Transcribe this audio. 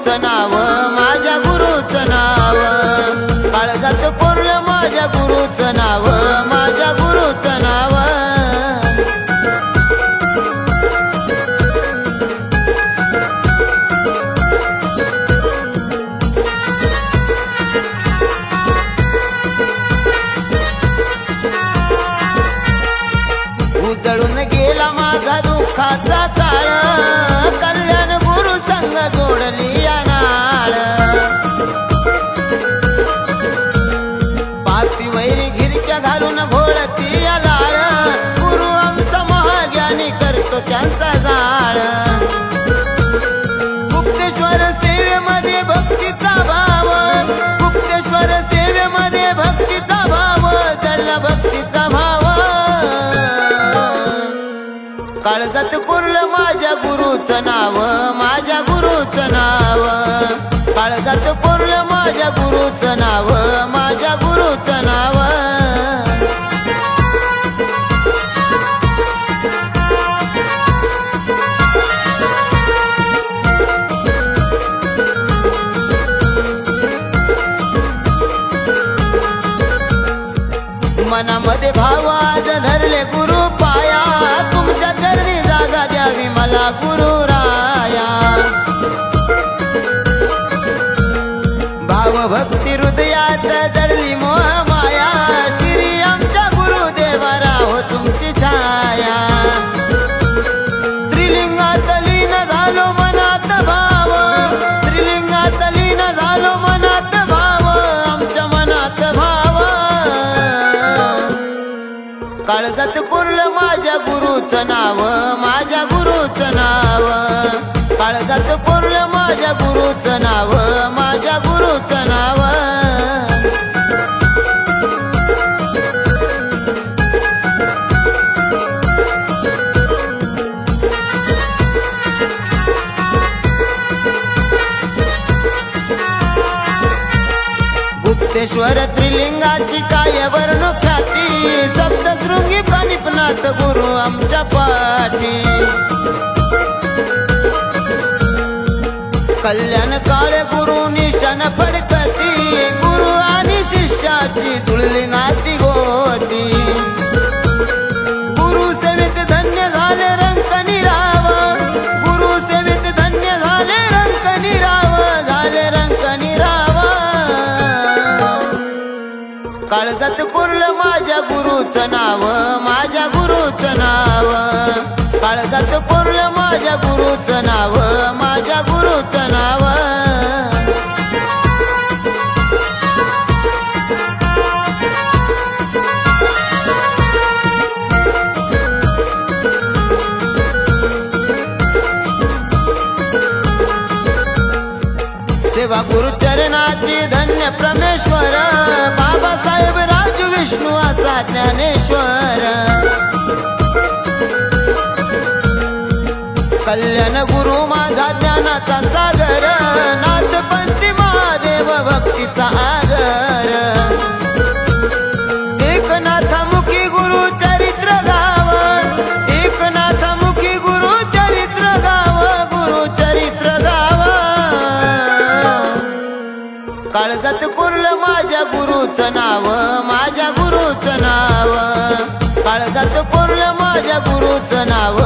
गुरुचं नाव, माझ्या गुरुचं नाव, काळजात कोरलं माझ्या गुरुचं नाव, माझ्या गुरुचं नाव. उजळून गेला माझा दुःखाचा काळ, कल्याण गुरु संग जोडली या नाळ. पापी वैरी घिरक्या घालून घोळती या लाळ, गुरु आमचा महाज्ञानी करतो त्यांचा जाळ. गुप्तेश्वर सेवेमध्ये भक्तीचा भाव, गुप्तेश्वर सेवेमध्ये भक्तीचा भाव, जडला भक्तीचा भाव. काळजात कोरलं माझ्या गुरुचं नाव, माझ्या गुरुचं नाव, काळजात कोरलं माझ्या गुरुचं नाव, माझ्या गुरुचं नाव. मनामध्ये भाव आज धरले गुरु पाया, तुमच्या चरणी जागा द्यावी मला गुरु राया. भाव भक्ती हृदयात जडली मोह माया, श्री आमच्या गुरुदेवा राहो तुमची छाया. त्रिलिंगात लीन झालो मनात भाव, त्रिलिंगात लीन झालो मनात भाव, आमच्या मनात भाव. काळजात कोरलं माझ्या गुरुचं नाव, माझ्या गुरुचं नाव, काळजात कोरलं माझ्या गुरुचं नाव, माझ्या गुरुचं नाव. गुप्तेश्वर त्रिलिंगाची काय वर्णू ख्याती, सप्तशृंगी पानिपनाथ गुरु आमच्या पाठी. कल्याण काळे गुरु निशान फडकती, गुरु आणि शिष्याची जुळली नाती गोती. गुरु सेवेत धन्य झाले रंक निराव, गुरु सेवेत धन्य झाले रंक निराव, झाले रंक निराव. काळजात कोरलं माझ्या गुरुचं नाव, माझ्या गुरुचं नाव, काळजात कोरलं माझ्या गुरुचं नाव, माझ्या गुरुचं नाव. सेवा गुरुचरणाची धन्य परमेश्वर, बाबासाहेब राजू विष्णू असा ज्ञानेश्वर. कल्याण गुरु माझा ज्ञानाचा सागर, नाथपंथी महादेव भक्तीचा आगर. एकनाथमुखी गुरु चरित्र गाव, एकनाथमुखी गुरु चरित्र गाव, गुरु चरित्र गाव. काळजात कोरलं माझ्या गुरुचं नाव, माझ्या गुरुचं नाव, काळजात कोरलं माझ्या गुरुचं नाव.